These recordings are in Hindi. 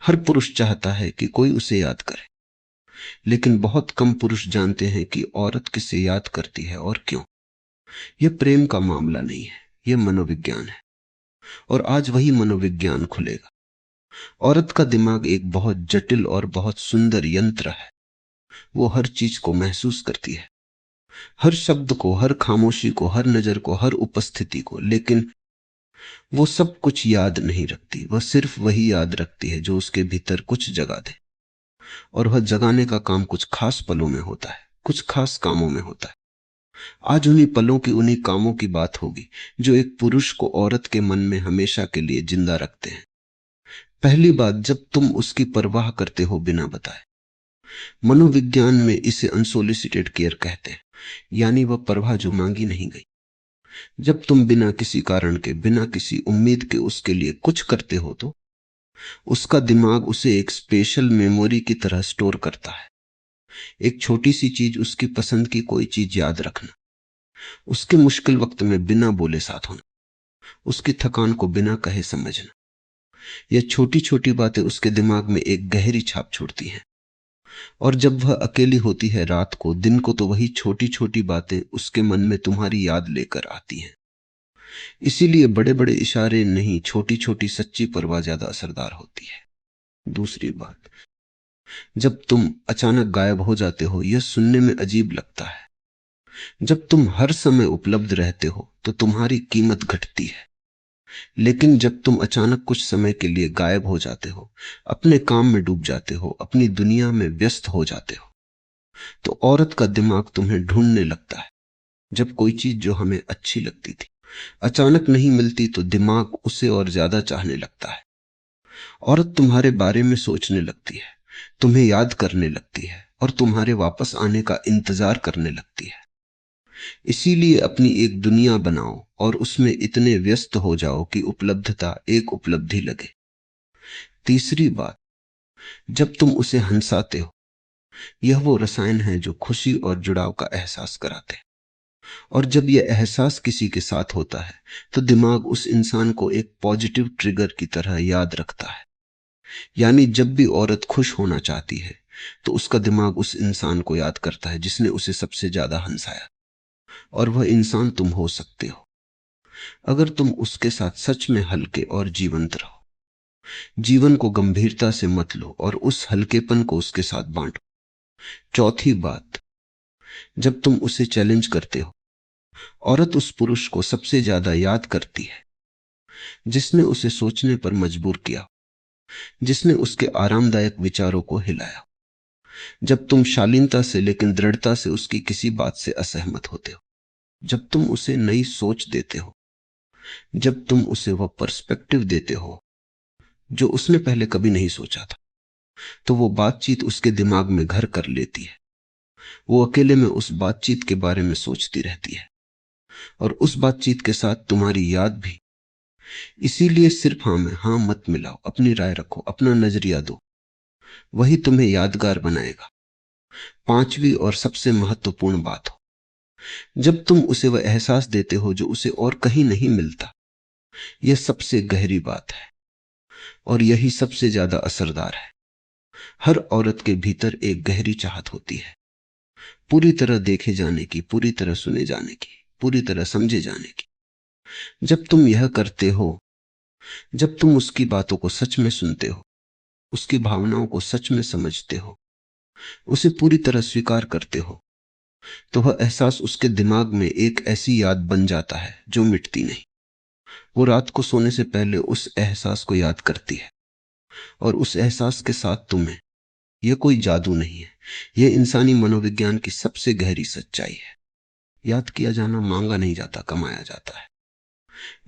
हर पुरुष चाहता है कि कोई उसे याद करे, लेकिन बहुत कम पुरुष जानते हैं कि औरत किसे याद करती है और क्यों। यह प्रेम का मामला नहीं है, यह मनोविज्ञान है, और आज वही मनोविज्ञान खुलेगा। औरत का दिमाग एक बहुत जटिल और बहुत सुंदर यंत्र है। वो हर चीज को महसूस करती है, हर शब्द को, हर खामोशी को, हर नजर को, हर उपस्थिति को, लेकिन वो सब कुछ याद नहीं रखती। वह सिर्फ वही याद रखती है जो उसके भीतर कुछ जगा दे, और वह जगाने का काम कुछ खास पलों में होता है, कुछ खास कामों में होता है। आज उन्हीं पलों की, उन्हीं कामों की बात होगी जो एक पुरुष को औरत के मन में हमेशा के लिए जिंदा रखते हैं। पहली बात, जब तुम उसकी परवाह करते हो बिना बताए। मनोविज्ञान में इसे अनसोलिसिटेड केयर कहते हैं, यानी वह परवाह जो मांगी नहीं गई। जब तुम बिना किसी कारण के, बिना किसी उम्मीद के उसके लिए कुछ करते हो तो उसका दिमाग उसे एक स्पेशल मेमोरी की तरह स्टोर करता है। एक छोटी सी चीज, उसकी पसंद की कोई चीज याद रखना, उसके मुश्किल वक्त में बिना बोले साथ होना, उसकी थकान को बिना कहे समझना, यह छोटी छोटी बातें उसके दिमाग में एक गहरी छाप छोड़ती हैं। और जब वह अकेली होती है रात को, दिन को, तो वही छोटी छोटी बातें उसके मन में तुम्हारी याद लेकर आती हैं। इसीलिए बड़े बड़े इशारे नहीं, छोटी छोटी सच्ची परवाह ज्यादा असरदार होती है। दूसरी बात, जब तुम अचानक गायब हो जाते हो, यह सुनने में अजीब लगता है। जब तुम हर समय उपलब्ध रहते हो तो तुम्हारी कीमत घटती है, लेकिन जब तुम अचानक कुछ समय के लिए गायब हो जाते हो, अपने काम में डूब जाते हो, अपनी दुनिया में व्यस्त हो जाते हो, तो औरत का दिमाग तुम्हें ढूंढने लगता है। जब कोई चीज जो हमें अच्छी लगती थी अचानक नहीं मिलती तो दिमाग उसे और ज्यादा चाहने लगता है। औरत तुम्हारे बारे में सोचने लगती है, तुम्हें याद करने लगती है, और तुम्हारे वापस आने का इंतजार करने लगती है। इसीलिए अपनी एक दुनिया बनाओ और उसमें इतने व्यस्त हो जाओ कि उपलब्धता एक उपलब्धि लगे। तीसरी बात, जब तुम उसे हंसाते हो, यह वो रसायन है जो खुशी और जुड़ाव का एहसास कराते हैं। और जब यह एहसास किसी के साथ होता है तो दिमाग उस इंसान को एक पॉजिटिव ट्रिगर की तरह याद रखता है। यानी जब भी औरत खुश होना चाहती है तो उसका दिमाग उस इंसान को याद करता है जिसने उसे सबसे ज्यादा हंसाया, और वह इंसान तुम हो सकते हो अगर तुम उसके साथ सच में हल्के और जीवंत रहो। जीवन को गंभीरता से मत लो और उस हल्केपन को उसके साथ बांटो। चौथी बात, जब तुम उसे चैलेंज करते हो, औरत उस पुरुष को सबसे ज्यादा याद करती है जिसने उसे सोचने पर मजबूर किया, जिसने उसके आरामदायक विचारों को हिलाया। जब तुम शालीनता से लेकिन दृढ़ता से उसकी किसी बात से असहमत होते हो, जब तुम उसे नई सोच देते हो, जब तुम उसे वह पर्सपेक्टिव देते हो जो उसने पहले कभी नहीं सोचा था, तो वो बातचीत उसके दिमाग में घर कर लेती है। वो अकेले में उस बातचीत के बारे में सोचती रहती है, और उस बातचीत के साथ तुम्हारी याद भी। इसीलिए सिर्फ हाँ में हाँ मत मिलाओ, अपनी राय रखो, अपना नजरिया दो, वही तुम्हें यादगार बनाएगा। पांचवी और सबसे महत्वपूर्ण बात हो, जब तुम उसे वह एहसास देते हो जो उसे और कहीं नहीं मिलता। यह सबसे गहरी बात है और यही सबसे ज्यादा असरदार है। हर औरत के भीतर एक गहरी चाहत होती है, पूरी तरह देखे जाने की, पूरी तरह सुने जाने की, पूरी तरह समझे जाने की। जब तुम यह करते हो, जब तुम उसकी बातों को सच में सुनते हो, उसकी भावनाओं को सच में समझते हो, उसे पूरी तरह स्वीकार करते हो, तो वह एहसास उसके दिमाग में एक ऐसी याद बन जाता है जो मिटती नहीं। वो रात को सोने से पहले उस एहसास को याद करती है, और उस एहसास के साथ तुम्हें। यह कोई जादू नहीं है, यह इंसानी मनोविज्ञान की सबसे गहरी सच्चाई है। याद किया जाना मांगा नहीं जाता, कमाया जाता है।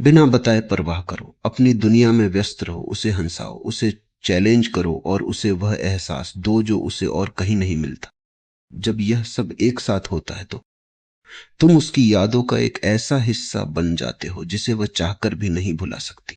बिना बताए परवाह करो, अपनी दुनिया में व्यस्त रहो, उसे हंसाओ, उसे चैलेंज करो, और उसे वह एहसास दो जो उसे और कहीं नहीं मिलता। जब यह सब एक साथ होता है तो तुम उसकी यादों का एक ऐसा हिस्सा बन जाते हो जिसे वह चाहकर भी नहीं भुला सकती।